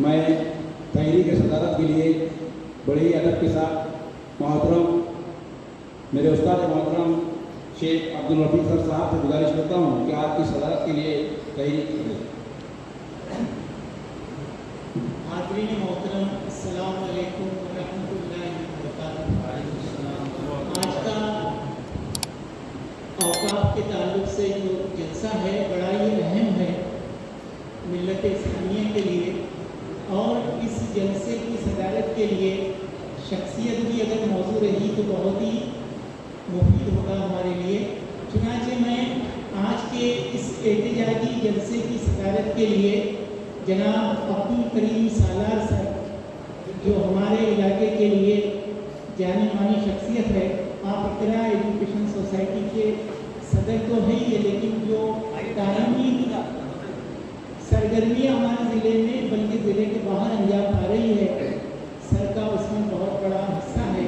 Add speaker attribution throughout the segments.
Speaker 1: मैं तहरीक सदारत के लिए बड़े ही अदब के साथ मोहतरम मेरे उस्ताद मोहतरम शेख अब्दुल रफीक सर साहब से गुजारिश करता हूँ कि आपकी सदारत के लिए तहरीक करें।
Speaker 2: हाज़रीन मोहतरम, अस्सलाम वालेकुम व रहमतुल्लाहि व बरकातुहू। आज का औक़ाफ़ के ताल्लुक़ से जो जलसा है बड़ा ही अहम है मिल्लत इस्लामिया के लिए, और इस जलसे की सदारत के लिए शख्सियत भी अगर मौजू रही तो बहुत ही मुफीद होगा हमारे लिए। चुनांचे मैं आज के इस एहतजाजी जलसे की सदारत के लिए जनाब अब्दुल करीम सालार सर, जो हमारे इलाके के लिए जानी मानी शख्सियत है, आप इकरा एजुकेशन सोसाइटी के सदर तो है ही है, लेकिन जो तालीमी सरगर्मियाँ हमारे ज़िले में बल्कि ज़िले के बाहर अंजाम आ रही है, सर का उसमें बहुत बड़ा हिस्सा है।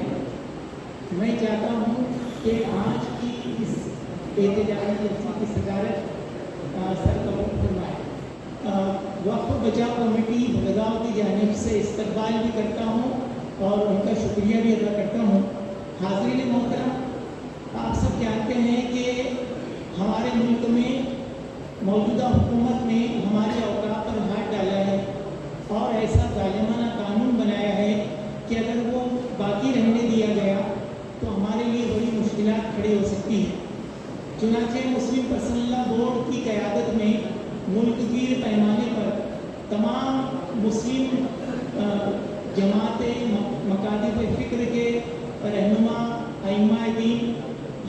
Speaker 2: मैं चाहता हूँ कि आज की इस एहतजाजी जलसे की सदारत सर कबूल फरमाए। वक्फ बचाव कमेटी बलगांव की जानिब से इस्तकबाल भी करता हूँ और उनका शुक्रिया भी अदा करता हूँ। हाज़रीन मोहतरम, आप सब जानते हैं कि हमारे मुल्क में मौजूदा हुकूमत ने हमारे औकाफ पर हाथ डाला है और ऐसा जालिमाना कानून बनाया है कि अगर वो बाकी रहने दिया गया तो हमारे लिए बड़ी मुश्किलात खड़ी हो सकती हैं। चुनांचे मुस्लिम पर्सनल लॉ बोर्ड की क़यादत में मुल्कगीर पैमाने पर तमाम मुस्लिम जमातें, मकातिब फ़िक्र के रहनुमा, अइम्मा दीन,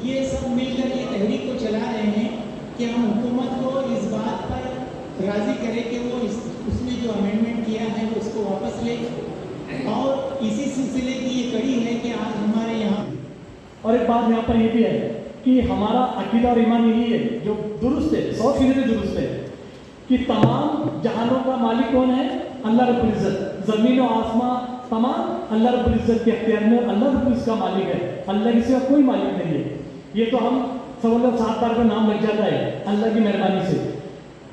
Speaker 2: ये सब मिलकर ये तहरीक को चला रहे हैं कि हम हुकूमत को इस बात पर राज़ी करें कि वो उसने जो अमेंडमेंट किया है वो उसको वापस ले, और इसी सिलसिले की ये कड़ी है कि आज हमारे यहाँ।
Speaker 3: और एक बात यहाँ पर ये भी है कि हमारा अकीदा और ईमान यही है जो दुरुस्त है, 100% दुरुस्त है, कि तमाम जहानों का मालिक कौन है? अल्लाह रब्बुल इज़्ज़त। ज़मीन और आसमां तमाम अल्लाह रब्बुल इज़्ज़त के अख्तियार में, अल्लाह रब्बुल इज़्ज़त का मालिक है, अल्लाह के सिवा कोई मालिक नहीं है। ये तो हम सब 7 बार का नाम लग जाता है अल्लाह की मेहरबानी से।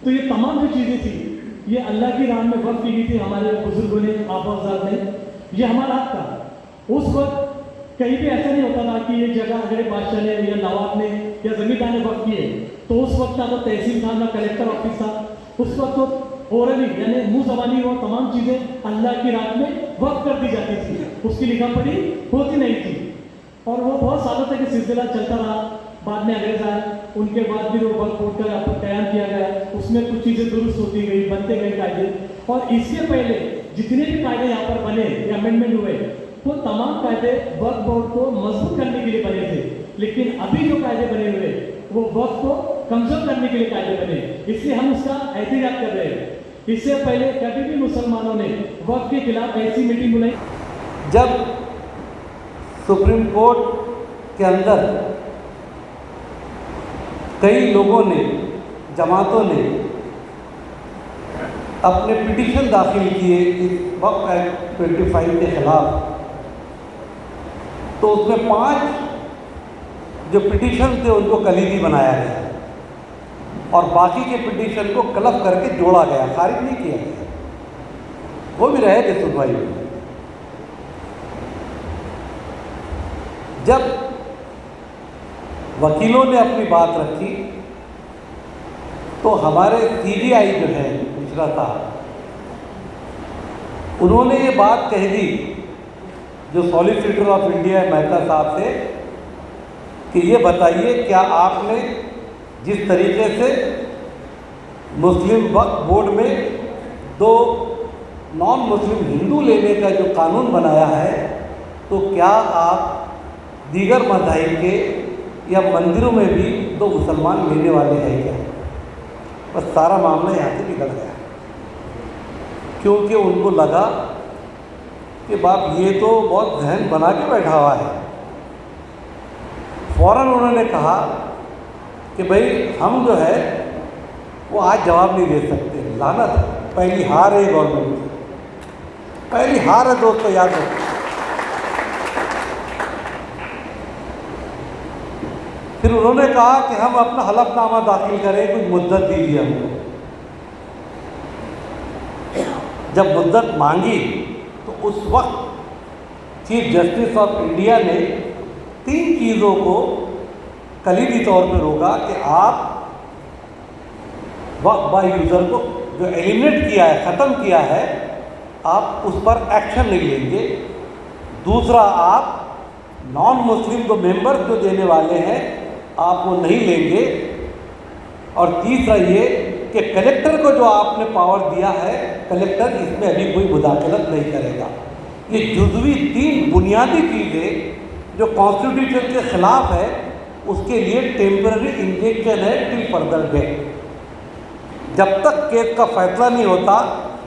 Speaker 3: तो ये तमाम जो चीज़ें थी ये अल्लाह की राह में वक़्फ की गई थी हमारे बुजुर्गों ने, आबाज़ाद ने। ये हमारा हक था। उस वक्त कहीं भी ऐसा नहीं होता था कि ये जगह अगर बादशाह ने या नवाब ने या जमींदार ने वक़्फ किए, तो उस वक्त ना तो तहसील था ना कलेक्टर ऑफिस था। उस वक्त तो ओरली यानी मुँह ज़बानी वो तमाम चीज़ें अल्लाह की राह में वक़्फ कर दी जाती थी, उसकी लिखा पढ़ी होती नहीं थी। और वो बहुत सालों तक ये सिलसिला चलता रहा। बाद में अंग्रेज आए, उनके बाद भी वो वक्फ बोर्ड का कायम किया गया, उसमें कुछ चीज़ें दुरुस्त होती गई, बनते गए कायदे। और इसके पहले जितने भी कायदे यहाँ पर बने या अमेंडमेंट हुए, वो तमाम कायदे वक्फ बोर्ड को मजबूत करने के लिए बने थे। लेकिन अभी जो कायदे बने हुए वो वक्फ को कमजोर करने के लिए कायदे बने, इसलिए हम उसका एहतिजाज कर रहे हैं। इससे पहले कभी भी मुसलमानों ने वक्फ के खिलाफ ऐसी मीटिंग बुलाई।
Speaker 4: जब सुप्रीम कोर्ट के अंदर कई लोगों ने, जमातों ने अपने पिटीशन दाखिल किए इस वक्फ एक्ट 25 के खिलाफ, तो उसमें 5 जो पिटीशन थे उनको कलीदी बनाया गया और बाकी के पिटीशन को क्लब करके जोड़ा गया, खारिज नहीं किया गया। वो भी रहे थे सुनवाई में। जब वकीलों ने अपनी बात रखी तो हमारे CBI जो है मिश्रा साहब, उन्होंने ये बात कह दी जो सॉलिसिटर ऑफ इंडिया मेहता साहब से कि ये बताइए क्या आपने जिस तरीके से मुस्लिम वक्फ बोर्ड में 2 नॉन मुस्लिम हिंदू लेने का जो कानून बनाया है, तो क्या आप दीगर मज़ाहिब के या मंदिरों में भी 2 मुसलमान लेने वाले हैं क्या? बस सारा मामला यहाँ से बिगड़ गया, क्योंकि उनको लगा कि बाप ये तो बहुत जहन बना के बैठा हुआ है। फ़ौरन उन्होंने कहा कि भाई हम जो है वो आज जवाब नहीं दे सकते। लानत, पहली हार है गवर्नमेंट की, पहली हार है दोस्तों, याद रखो। फिर उन्होंने कहा कि हम अपना हलफनामा दाखिल करें, कुछ मुद्दत दीजिए हमको। जब मुद्दत मांगी तो उस वक्त चीफ जस्टिस ऑफ इंडिया ने 3 चीज़ों को कलीदी तौर पर रोका कि आप वक्फ बाय यूज़र को जो एलिमिनेट किया है, ख़त्म किया है, आप उस पर एक्शन नहीं लेंगे। दूसरा, आप नॉन मुस्लिम को मेंबर जो देने वाले हैं आप वो नहीं लेंगे। और तीसरा ये कि कलेक्टर को जो आपने पावर दिया है, कलेक्टर इसमें अभी कोई मुदाखलत नहीं करेगा। ये जुज़वी 3 बुनियादी चीज़ें जो कॉन्स्टिट्यूशन के ख़िलाफ़ है, उसके लिए टेम्पररी इंजेक्शन है टिल फर्दर डेट। जब तक केस का फैसला नहीं होता,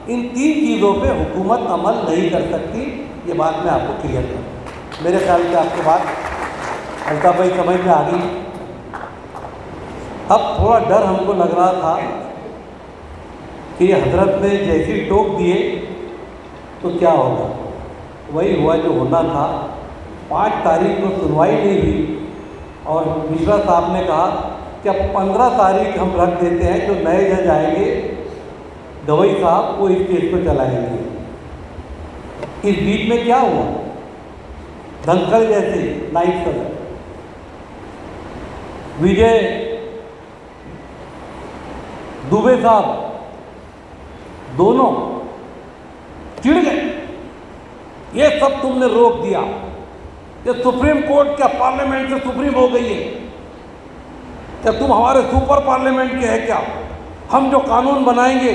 Speaker 4: इन 3 चीज़ों पे हुकूमत अमल नहीं कर सकती। ये बात मैं आपको क्लियर करूँ। मेरे ख्याल से आपकी बात अल्ताफ़ भाई समझ में आ गई। अब थोड़ा डर हमको लग रहा था कि हजरत ने जैसी टोक दिए तो क्या होगा। वही हुआ जो होना था। 5 तारीख को सुनवाई नहीं हुई और मिश्रा साहब ने कहा कि अब 15 तारीख हम रख देते हैं, जो नए जज आएंगे गवई साहब वो इस केस को चलाएंगे। इस बीच में क्या हुआ, धनखड़ जैसे नाइट सदर विजय दुबे साहब दोनों चिढ़ गए। ये सब तुमने रोक दिया। ये सुप्रीम कोर्ट क्या पार्लियामेंट से सुप्रीम हो गई है क्या? तुम हमारे सुपर पार्लियामेंट के हैं क्या? हम जो कानून बनाएंगे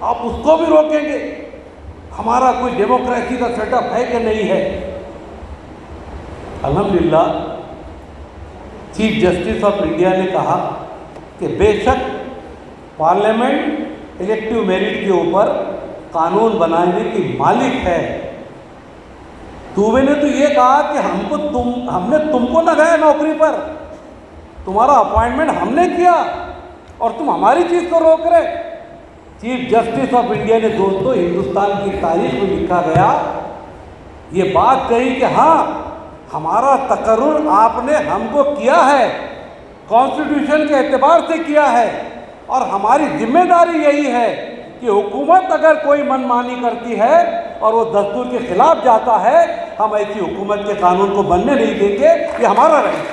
Speaker 4: आप उसको भी रोकेंगे? हमारा कोई डेमोक्रेसी का सेटअप है कि नहीं है? अल्हम्दुलिल्लाह चीफ जस्टिस ऑफ इंडिया ने कहा कि बेशक पार्लियामेंट इलेक्टिव मेरिट के ऊपर कानून बनाने की मालिक है। दुबे ने तो ये कहा कि हमने तुमको लगाया नौकरी पर, तुम्हारा अपॉइंटमेंट हमने किया और तुम हमारी चीज़ को रोक रहे। चीफ जस्टिस ऑफ इंडिया ने दोस्तों हिंदुस्तान की तारीख में लिखा गया, ये बात कही कि हाँ हमारा तकर्रुर आपने हमको किया है, कॉन्स्टिट्यूशन के एतबार से किया है और हमारी जिम्मेदारी यही है कि हुकूमत अगर कोई मनमानी करती है और वो दस्तूर के खिलाफ जाता है, हम ऐसी हुकूमत के कानून को बनने नहीं देंगे। ये हमारा राइट,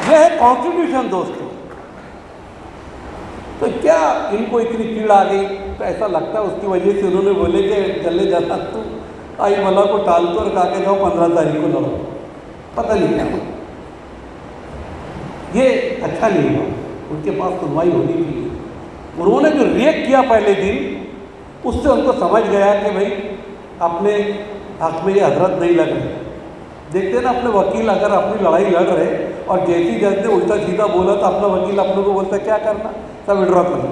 Speaker 4: यह है कॉन्स्टिट्यूशन दोस्तों। तो क्या इनको इतनी कीड़ आ गई? तो ऐसा लगता है उसकी वजह से उन्होंने बोले कि चले जाता तू आई वाला को टाल कर कहा के जाओ 15 तारीख को लड़ो। पता नहीं क्या हुआ, ये अच्छा नहीं हुआ। उनके पास सुनवाई होनी चाहिए। उन्होंने जो रिएक्ट किया पहले दिन, उससे उनको समझ गया कि भाई अपने हक में ये हजरत नहीं लग रहे। देखते ना अपने वकील अगर अपनी लड़ाई लड़ रहे और जैसी जज ने उल्टा सीधा बोला तो अपना वकील अपने को बोलता क्या करना, सब विड्रॉ कर लो।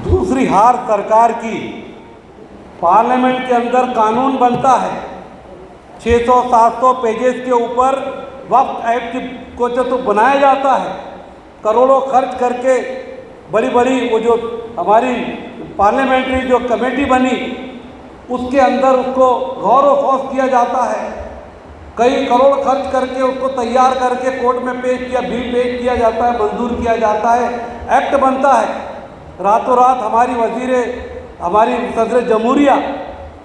Speaker 4: दूसरी हार सरकार की, पार्लियामेंट के अंदर कानून बनता है, 600-700 पेजेस के ऊपर वक्फ एक्ट को तो बनाया जाता है, करोड़ों खर्च करके बड़ी बड़ी वो जो हमारी पार्लियामेंट्री जो कमेटी बनी उसके अंदर उसको गौर व फौज किया जाता है। कई करोड़ खर्च करके उसको तैयार करके कोर्ट में पेश किया, बिल पेश किया जाता है, मंजूर किया जाता है, एक्ट बनता है। रातों रात हमारी सदर जमहूरिया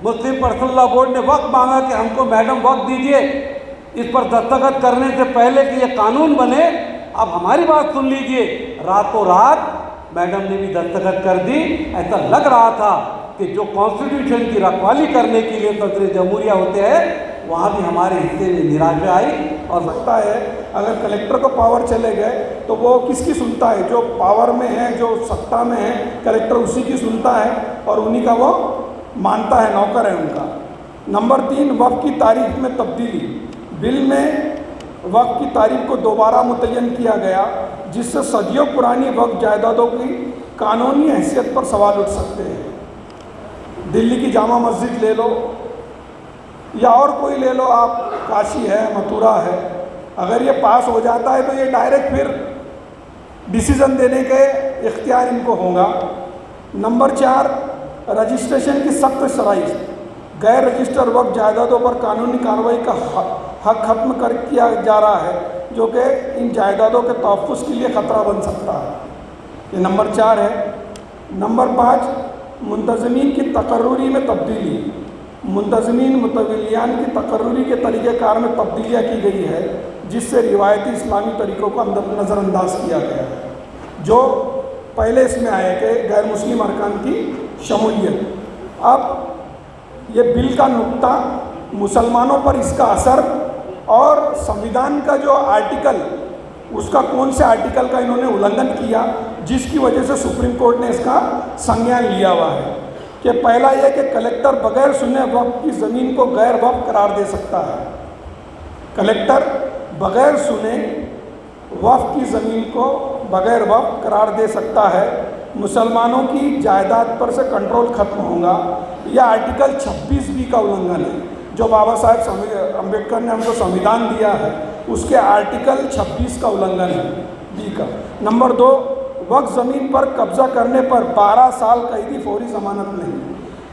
Speaker 4: मुस्लिम पर्सनल लॉ बोर्ड ने वक्त मांगा कि हमको मैडम वक्त दीजिए इस पर दस्तखत करने से पहले कि ये कानून बने। अब हमारी बात सुन लीजिए, रातों रात मैडम ने भी दस्तखत कर दी। ऐसा लग रहा था कि जो कॉन्स्टिट्यूशन की रखवाली करने के लिए सदर जमहूरिया होते हैं वहाँ भी हमारे हिस्से में निराशा आई।
Speaker 5: और सकता है अगर कलेक्टर को पावर चले गए तो वो किसकी सुनता है? जो पावर में है, जो सत्ता में है, कलेक्टर उसी की सुनता है और उन्हीं का वो मानता है, नौकर है उनका। नंबर 3, वक्फ की तारीख में तब्दीली। बिल में वक्फ की तारीख को दोबारा मुतय्यन किया गया जिससे सदियों पुरानी वक्फ जायदादों की कानूनी हैसियत पर सवाल उठ सकते हैं। दिल्ली की जामा मस्जिद ले लो या और कोई ले लो आप, काशी है, मथुरा है, अगर ये पास हो जाता है तो ये डायरेक्ट फिर डिसीज़न देने के इख्तियार इनको होगा। नंबर 4, रजिस्ट्रेशन की सख्त शराइत। गैर रजिस्टर वक्फ जायदादों पर कानूनी कार्रवाई का हक खत्म कर किया जा रहा है जो कि इन जायदादों के तहफ़्फ़ुज़ के लिए ख़तरा बन सकता है। ये नंबर 4 है। नंबर 5, मुंतज़मीन की तकर्रुरी में तब्दीली। मुंतज़मीन मुतवलियान की तकर्रुरी के तरीक़ेकार में तब्दीलियाँ की गई है, जिससे रिवायती इस्लामी तरीक़ों को नज़रअंदाज किया गया है, जो पहले इसमें आए थे गैर मुस्लिम अरकान की शमूलियत। अब ये बिल का नुक्ता, मुसलमानों पर इसका असर और संविधान का जो आर्टिकल, उसका कौन से आर्टिकल का इन्होंने उल्लंघन किया, जिसकी वजह से सुप्रीम कोर्ट ने इसका संज्ञान लिया हुआ है कि पहला यह कि कलेक्टर बगैर सुने वक्फ की ज़मीन को गैर वक्फ करार दे सकता है। कलेक्टर बगैर सुने वक्फ की ज़मीन को बगैर वक्फ करार दे सकता है। मुसलमानों की जायदाद पर से कंट्रोल खत्म होगा। यह आर्टिकल 26B का उल्लंघन है, जो बाबा साहेब अम्बेडकर ने हमको संविधान दिया है, उसके आर्टिकल 26 का उल्लंघन है, बी का। नंबर 2, वक्फ ज़मीन पर कब्ज़ा करने पर 12 साल कैदी, फौरी ज़मानत नहीं।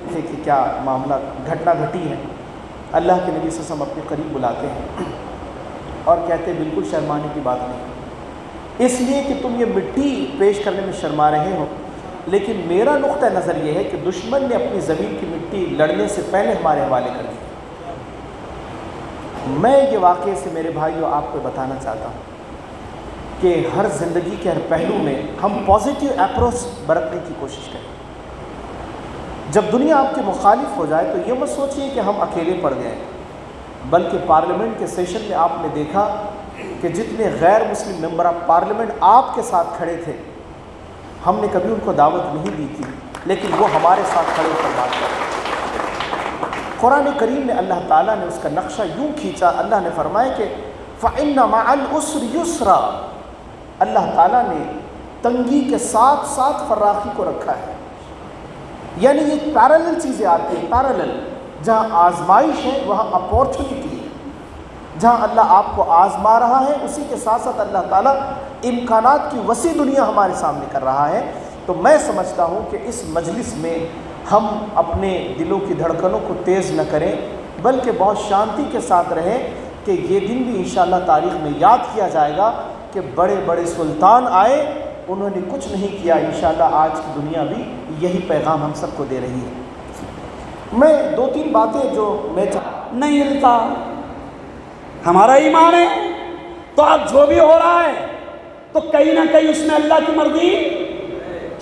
Speaker 6: देखिए क्या मामला घटना घटी है। अल्लाह के नबी सल्लल्लाहु अलैहि वसल्लम अपने करीब बुलाते हैं और कहते हैं बिल्कुल शर्माने की बात नहीं, इसलिए कि तुम ये मिट्टी पेश करने में शर्मा रहे हो, लेकिन मेरा नुक्ता नज़र ये है कि दुश्मन ने अपनी ज़मीन की मिट्टी लड़ने से पहले हमारे हवाले कर दी। मैं ये वाक़े से मेरे भाइयों आपको बताना चाहता हूँ कि हर ज़िंदगी के हर पहलू में हम पॉजिटिव अप्रोच बरतने की कोशिश करें। जब दुनिया आपके मुखालिफ हो जाए तो ये मत सोचिए कि हम अकेले पड़ गए, बल्कि पार्लियामेंट के सेशन में आपने देखा कि जितने गैर मुस्लिम मेंबर ऑफ पार्लियामेंट आपके साथ खड़े थे, हमने कभी उनको दावत नहीं दी थी, लेकिन वो हमारे साथ खड़े होकर बात कर। कुरान करीम में अल्लाह ताला ने उसका नक्शा यूँ खींचा, अल्लाह ने फरमाया कि फ़इन्न मअल उस्रि युस्रा। अल्लाह ताला ने तंगी के साथ साथ फर्राखी को रखा है, यानी ये पैरेलल चीज़ें आती हैं। पैरेलल, जहाँ आजमाइश है वहाँ अपॉर्चुनिटी है। जहाँ अल्लाह आपको आजमा रहा है, उसी के साथ साथ अल्लाह ताला इम्कानात की वसी दुनिया हमारे सामने कर रहा है। तो मैं समझता हूँ कि इस मजलिस में हम अपने दिलों की धड़कनों को तेज़ न करें, बल्कि बहुत शांति के साथ रहें कि ये दिन भी इंशाअल्लाह तारीख़ में याद किया जाएगा कि बड़े बड़े सुल्तान आए, उन्होंने कुछ नहीं किया। इंशाअल्लाह आज की दुनिया भी यही पैगाम हम सबको दे रही है। मैं 2-3 बातें जो मैं
Speaker 7: नहीं हिलता, हमारा ईमान है, तो अब जो भी हो रहा है तो कहीं ना कहीं उसमें अल्लाह की मर्जी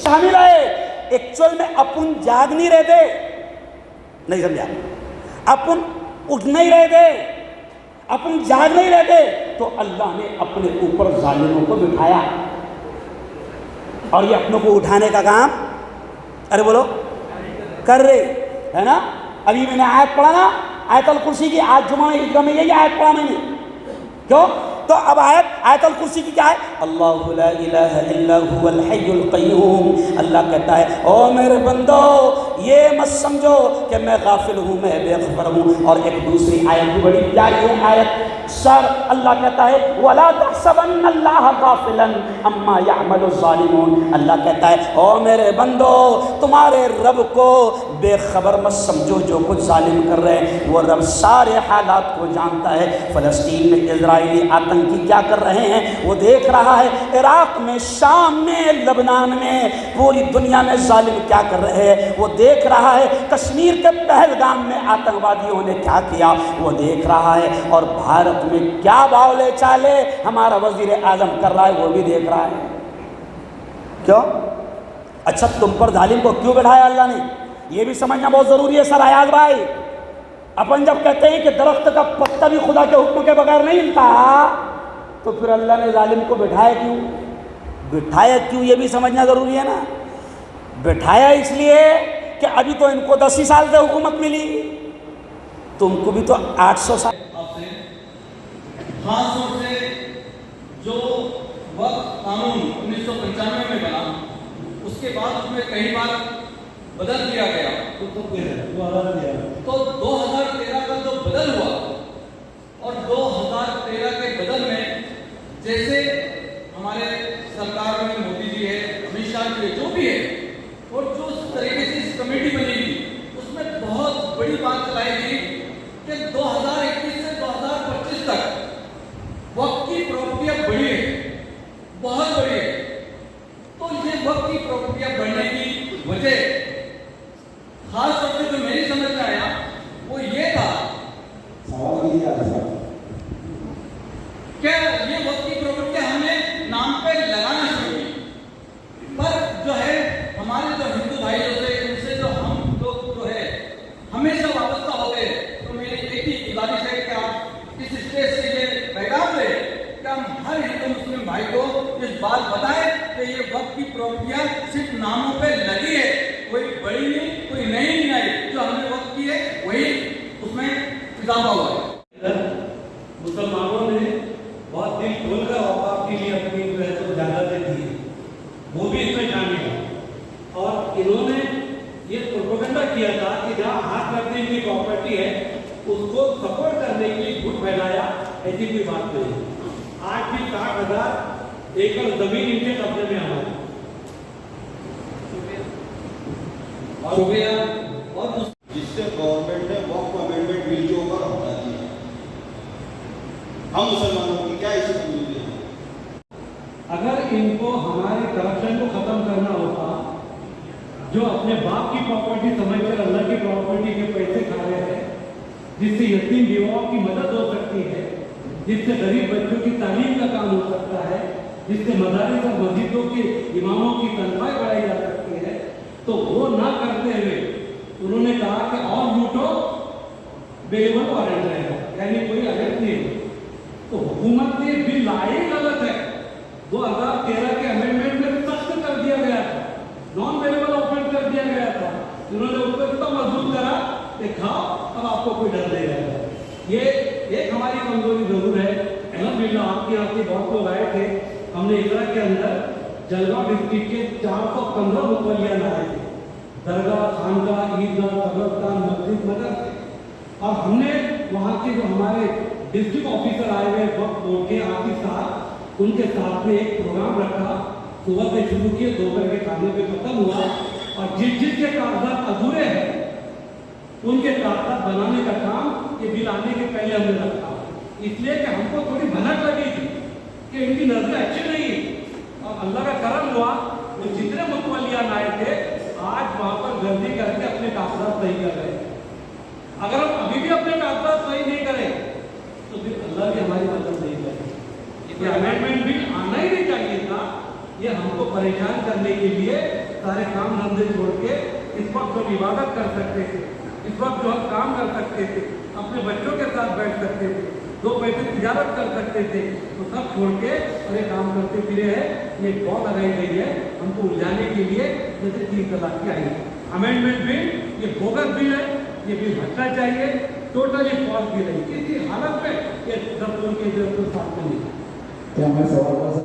Speaker 7: शामिल है। एक्चुअल में अपन जाग नहीं रहे थे, नहीं समझा, अपन उठ नहीं रहे थे, अपन जाग नहीं रहे थे, तो अल्लाह ने अपने ऊपर जालिमों को बिठाया और ये अपनों को उठाने का काम, अरे बोलो, कर रहे है ना। अभी मैंने आयत पढ़ा ना, आयतुल कुर्सी की, आज जुमा में ईदगाह में यही आयत पढ़ा मैंने। क्यों? तो अब आयतुल कुर्सी की क्या है? अल्लाहु ला इलाहा इल्ला हुवल हय्युल क़य्यूम। अल्लाह कहता है ओ मेरे बंदो, ये मत समझो कि मैं गाफिल हूँ, मैं बेखबर हूँ। और एक दूसरी आयत भी बड़ी प्यारी है, आयत सर अल्लाह कहता है वला तहसबन्नल्लाह गाफिलन अम्मा यअमलु ज़ालिमून। अल्लाह कहता है ओ मेरे बंदो, तुम्हारे रब को बेखबर मत समझो, जो कुछ जालिम कर रहे हैं वो रब सारे हालात को जानता है। फ़लस्तीन में इजराइली आतंकी क्या कर रहे हैं वो देख रहा है, इराक़ में, शाम में, लबनान में, पूरी दुनिया में जालिम क्या कर रहे हैं वो देख रहा है। कश्मीर के पहलगाम में आतंकवादियों ने क्या किया वो देख रहा है। और भारत में क्या बावले चाले हमारा वजीर आजम कर रहा है वो भी देख रहा है। क्यों? अच्छा, तुम पर जालिम को क्यों बैठाया अल्लाह ने, ये भी समझना बहुत ज़रूरी है सर अयाज भाई। अपन जब कहते हैं कि दरख्त का पत्ता भी खुदा के हुक्म के बगैर नहीं हिलता, तो फिर अल्लाह ने जालिम को बिठाया क्यों? बिठाया क्यों ये भी समझना ज़रूरी है ना। बिठाया इसलिए कि अभी तो इनको 10 ही साल से हुकूमत मिली, तुमको भी तो 800 साल।
Speaker 8: खास तौर से जो वक्त कानून 1995 में बना, उसके बाद उसमें कई बार बदल दिया गया। तो 2013 का जो बदल हुआ और 2013 के बदल में जैसे हमारे सरकार में मोदी जी है, अमित शाह जी है, जो भी है, और जो तरीके से इस कमेटी बनी थी उसमें बहुत बड़ी बात चलाई गई कि 2021 से 2025 तक वक्त की प्रॉपर्टियां बढ़ी है, बहुत बढ़ी है। तो ये वक्त की प्रॉपर्टियां बढ़ने की बढ़ी नहीं, कोई नई नहीं आई। जो हमने वक्त की है वही उसमें इजाफा हुआ है।
Speaker 4: मुसलमानों ने बहुत दिल खोलकर औकाफ के लिए अपनी जो है तो इजाजतें दी है, वो भी इसमें शामिल है। और इन्होंने ये प्रोपेगेंडा किया था कि जहाँ हाथ रखने की प्रॉपर्टी है उसको सपोर्ट करने के लिए झूठ फैलाया, ऐसी कोई बात नहीं। आज भी 60,000 एकड़ जमीन इनके कब्जे में हमारी।
Speaker 8: शुक्रिया। और
Speaker 9: जिससे गवर्नमेंट ने वक्फ अमेंडमेंट बिल के ऊपर हटा दिया, हम मुसलमानों की क्या इसे मंजूरी है?
Speaker 3: अगर इनको हमारे करप्शन को खत्म करना होता, जो अपने बाप की प्रॉपर्टी समझकर अल्लाह की प्रॉपर्टी के पैसे खा रहे हैं, जिससे यतीम विधवाओं की मदद हो सकती है, जिससे गरीब बच्चों की तालीम का काम हो सकता है, जिससे मदारिस और मस्जिदों के इमामों की तनख्वाह बढ़ाई जा सकती है, तो वो ना करते हुए उन्होंने कहा कि और लूटो बेलेबल वारंट रहेगा, यानी कोई अरेस्ट नहीं। तो हुकूमत ने बिल लाए गलत है। 2013 के अमेंडमेंट में सख्त कर दिया गया था, नॉन वेलेबल ऑफेंस कर दिया गया था। उन्होंने उसको इतना मजबूत करा कि खाओ, अब आपको कोई डर नहीं रहेगा। ये एक हमारी कमजोरी जरूर है। अल्हम्दुलिल्लाह आपके यहाँ से बहुत लोग आए थे। हमने इकरा के अंदर जलगांव डिस्ट्रिक्ट के 415 मुतवल्लियाँ लाए थे, दरगाह, खानका, ईदगाह, कब्रिस्तान, मस्जिद, मदरसे। और हमने वहाँ के जो हमारे डिस्ट्रिक्ट ऑफिसर आए हुए वक्त बोर्ड के आसिफ साहब, उनके साथ में एक प्रोग्राम रखा। सुबह से शुरू किए, दोपहर के खाने पे खत्म हुआ। और जिसके कागजात अधूरे हैं उनके कागजात बनाने का काम ये बिल आने के पहले हमने रखा, इसलिए कि हमको थोड़ी भनक लगी थी कि इनकी नजरें अच्छी नहीं है। और अल्लाह का करम हुआ, वो जितने मुतवल्लियान आए थे आज वहाँ पर गर्दी करके अपने कागजात सही कर रहे हैं। अगर हम अभी भी अपने कागजात सही नहीं करें तो फिर अल्लाह भी हमारी मदद नहीं करेगी। ये अमेंडमेंट बिल आना ही नहीं चाहिए था। ये हमको परेशान करने के लिए सारे काम धंधे छोड़ के इस वक्त जो इबादत कर सकते थे, इस वक्त जो हम काम कर सकते थे, अपने बच्चों के साथ बैठ सकते थे, 2 पैसे तिजारत कर सकते थे, तो सब छोड़ के और ये काम करते फिरे हैं। ये बहुत लगाई गई है हमको उलझाने के लिए, जैसे 3 तलाक की आई अमेंडमेंट बिल। ये बोगस बिल है, ये बिल हटना चाहिए, टोटली फॉल्स बिल है। किसी हालत में ये 10 लोगों के साथ में नहीं।
Speaker 1: क्या मैं सवाल